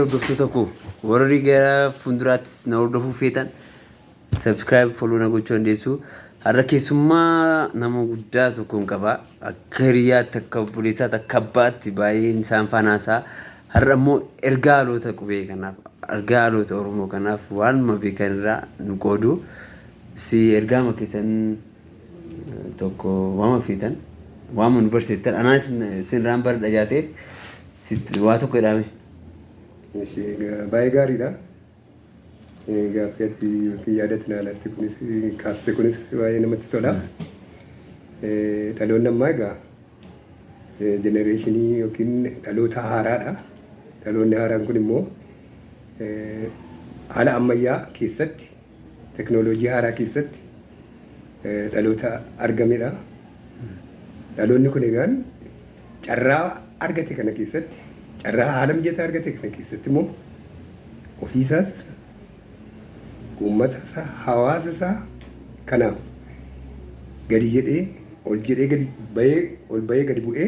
Hordoftoota koo warri gara fuulduraattis na hordofuu feetan subscribe follow na gochuu dandeessu. Har'a keessummaa nama guddaa tokkoon qaba. Akka hiriyaatti akka obboleessaatti akka abbaatti baay'een isaan faanaasaa. Har'a immoo ergaa haalota qubee kanaaf ergaa haalota Oromoo kanaaf waanuma beekan irraa nu qoodu. Si ergaama keessan tokko waama feetan waama nu barsiiftan anaanis sinirraan bara dhagaateef waa tokko jedhame. Baay'ee gaariidha. Gaaffii ati yaadatiin alatti kunis kaaste kunis baay'ee namatti tola. Dhaloonni ammaa egaa jenereeshinii yookiin dhaloota haaraadha. Dhaloonni haaraan kun immoo haala ammayyaa keessatti teknooloojii haaraa keessatti dhaloota argamedha. Dhaloonni kun egaan carraa argate kana keessatti carraa haala mijataa argate kana keessatti immoo ofiisaas uummata isaa hawaasa isaa kanaaf gadi jedhee ol jedhee gadi bahee gadi bu'ee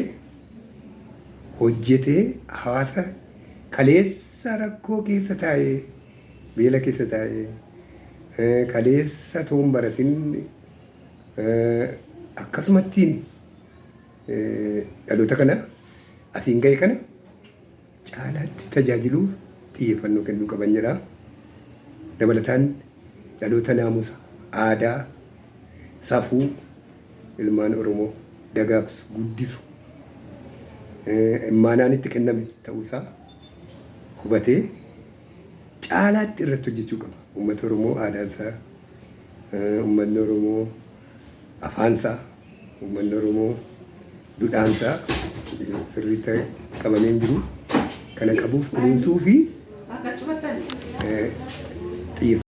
hojjetee hawaasa kaleessa rakkoo keessa taa'ee beela keessa taa'ee kaleessa toon baratin akkasumattiin dhaloota kana asiin ga'e kana caalaatti tajaajiluu xiyyeeffannoo kennuu qaban jedha. Dabalataan dhaloota naamusa aadaa safuu ilmaan Oromoo dagaagsu guddisu immaanaan itti kenname ta'uusaa hubatee caalaatti irratti hojjechuu qaba. Uummata Oromoo aadaansaa, uummanni Oromoo afaansaa, uummanni Oromoo duudhaansaa sirriitti qabamee hin jiru. Kana qabuuf kunuunsuu fi xiyyeeffannoo